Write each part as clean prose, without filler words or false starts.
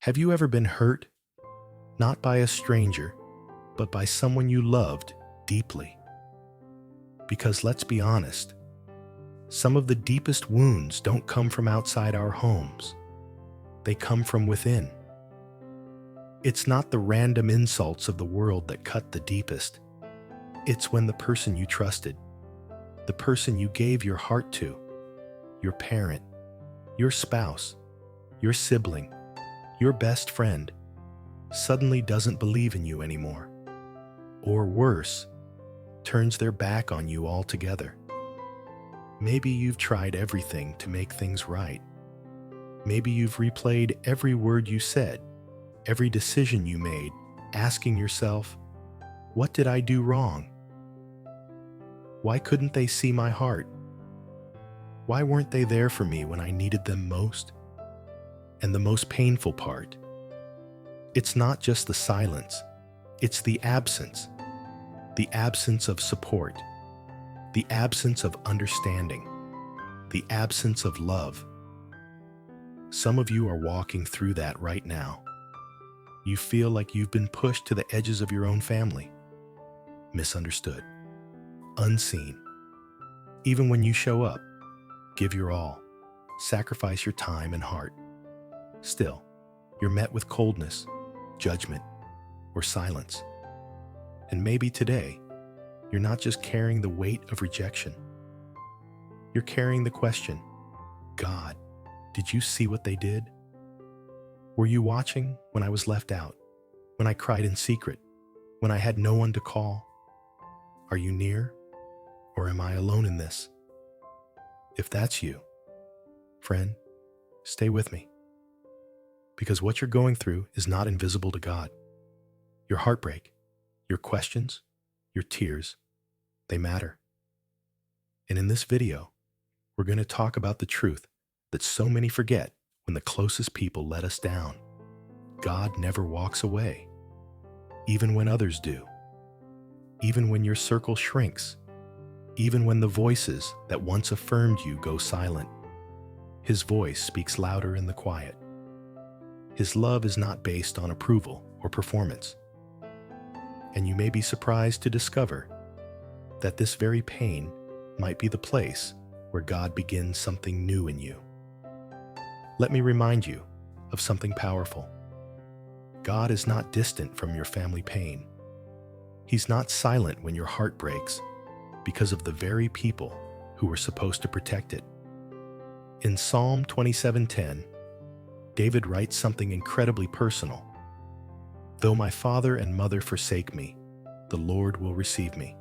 Have you ever been hurt, not by a stranger, but by someone you loved deeply? Because let's be honest, some of the deepest wounds don't come from outside our homes. They come from within. It's not the random insults of the world that cut the deepest. It's when the person you trusted, the person you gave your heart to, your parent, your spouse, your sibling, your best friend, suddenly doesn't believe in you anymore. Or worse, turns their back on you altogether. Maybe you've tried everything to make things right. Maybe you've replayed every word you said, every decision you made, asking yourself, what did I do wrong? Why couldn't they see my heart? Why weren't they there for me when I needed them most? And the most painful part, it's not just the silence, it's the absence of support, the absence of understanding, the absence of love. Some of you are walking through that right now. You feel like you've been pushed to the edges of your own family, misunderstood, unseen. Even when you show up, give your all, sacrifice your time and heart. Still, you're met with coldness, judgment, or silence. And maybe today, you're not just carrying the weight of rejection. You're carrying the question, God, did you see what they did? Were you watching when I was left out, when I cried in secret, when I had no one to call? Are you near, or am I alone in this? If that's you, friend, stay with me. Because what you're going through is not invisible to God. Your heartbreak, your questions, your tears, they matter. And in this video, we're going to talk about the truth that so many forget when the closest people let us down. God never walks away, even when others do. Even when your circle shrinks, even when the voices that once affirmed you go silent, His voice speaks louder in the quiet. His love is not based on approval or performance. And you may be surprised to discover that this very pain might be the place where God begins something new in you. Let me remind you of something powerful. God is not distant from your family pain. He's not silent when your heart breaks because of the very people who were supposed to protect it. In Psalm 27:10, David writes something incredibly personal. Though my father and mother forsake me, the Lord will receive me.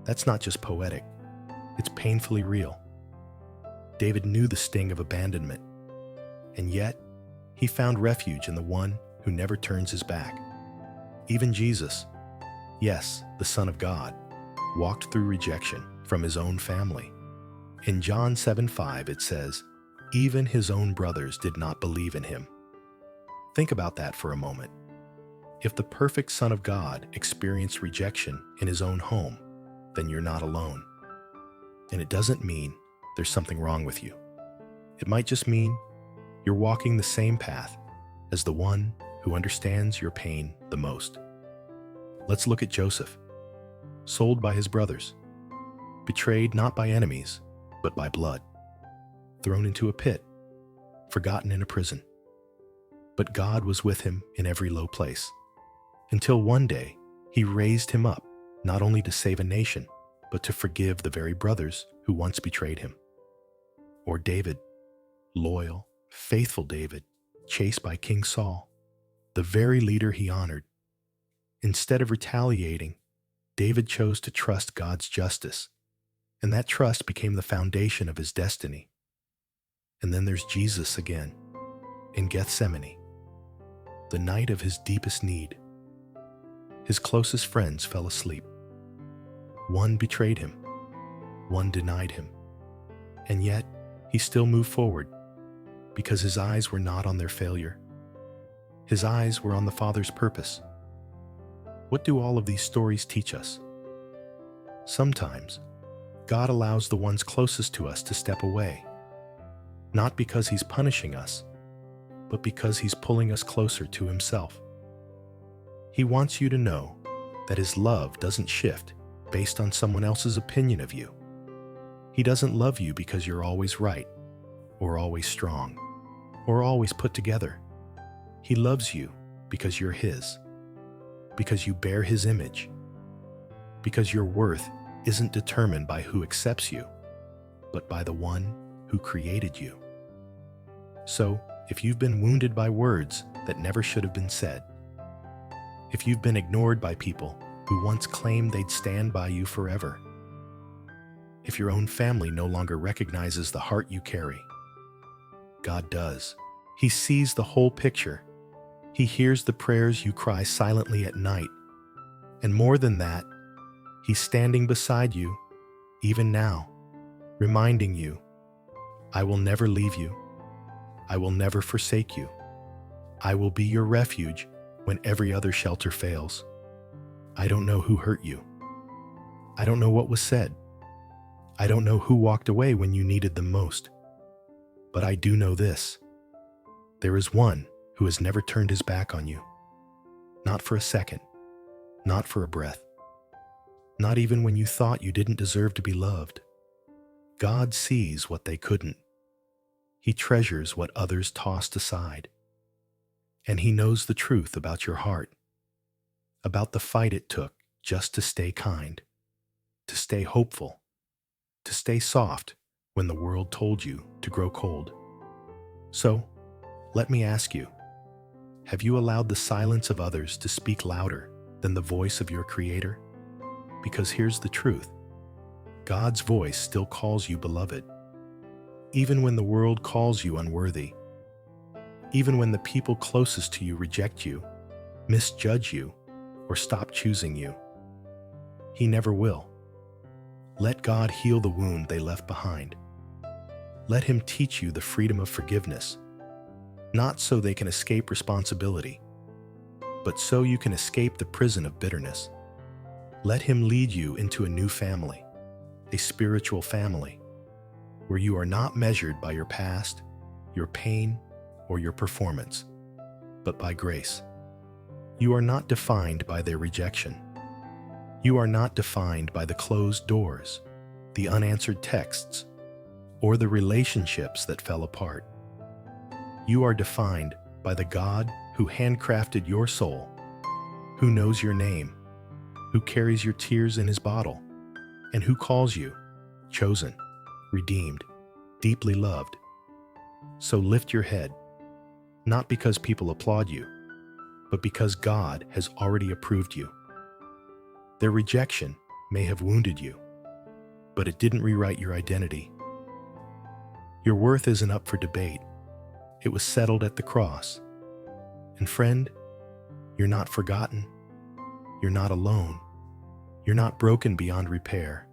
That's not just poetic, it's painfully real. David knew the sting of abandonment, and yet he found refuge in the one who never turns his back. Even Jesus, yes, the Son of God, walked through rejection from his own family. In John 7:5 it says, even his own brothers did not believe in him. Think about that for a moment. If the perfect Son of God experienced rejection in his own home, then you're not alone. And it doesn't mean there's something wrong with you. It might just mean you're walking the same path as the one who understands your pain the most. Let's look at Joseph, sold by his brothers, betrayed not by enemies, but by blood, thrown into a pit, forgotten in a prison. But God was with him in every low place, until one day He raised him up, not only to save a nation, but to forgive the very brothers who once betrayed him. Or David, loyal, faithful David, chased by King Saul, the very leader he honored. Instead of retaliating, David chose to trust God's justice, and that trust became the foundation of his destiny. And then there's Jesus again, in Gethsemane, the night of his deepest need. His closest friends fell asleep. One betrayed him, one denied him, and yet he still moved forward because his eyes were not on their failure. His eyes were on the Father's purpose. What do all of these stories teach us? Sometimes, God allows the ones closest to us to step away, not because He's punishing us, but because He's pulling us closer to Himself. He wants you to know that His love doesn't shift based on someone else's opinion of you. He doesn't love you because you're always right, or always strong, or always put together. He loves you because you're His, because you bear His image, because your worth isn't determined by who accepts you, but by the one who created you. So, if you've been wounded by words that never should have been said, if you've been ignored by people who once claimed they'd stand by you forever, if your own family no longer recognizes the heart you carry, God does. He sees the whole picture. He hears the prayers you cry silently at night. And more than that, He's standing beside you, even now, reminding you, I will never leave you. I will never forsake you. I will be your refuge when every other shelter fails. I don't know who hurt you. I don't know what was said. I don't know who walked away when you needed them most. But I do know this. There is one who has never turned his back on you. Not for a second. Not for a breath. Not even when you thought you didn't deserve to be loved. God sees what they couldn't. He treasures what others tossed aside. And He knows the truth about your heart, about the fight it took just to stay kind, to stay hopeful, to stay soft when the world told you to grow cold. So, let me ask you, have you allowed the silence of others to speak louder than the voice of your Creator? Because here's the truth. God's voice still calls you beloved. Even when the world calls you unworthy. Even when the people closest to you reject you, misjudge you, or stop choosing you. He never will. Let God heal the wound they left behind. Let Him teach you the freedom of forgiveness, not so they can escape responsibility, but so you can escape the prison of bitterness. Let Him lead you into a new family, a spiritual family, where you are not measured by your past, your pain, or your performance, but by grace. You are not defined by their rejection. You are not defined by the closed doors, the unanswered texts, or the relationships that fell apart. You are defined by the God who handcrafted your soul, who knows your name, who carries your tears in His bottle, and who calls you chosen, redeemed, deeply loved. So lift your head, not because people applaud you, but because God has already approved you. Their rejection may have wounded you, but it didn't rewrite your identity. Your worth isn't up for debate. It was settled at the cross. And friend, you're not forgotten. You're not alone. You're not broken beyond repair.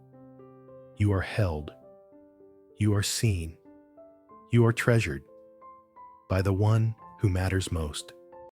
You are held. You are seen. You are treasured by the one who matters most.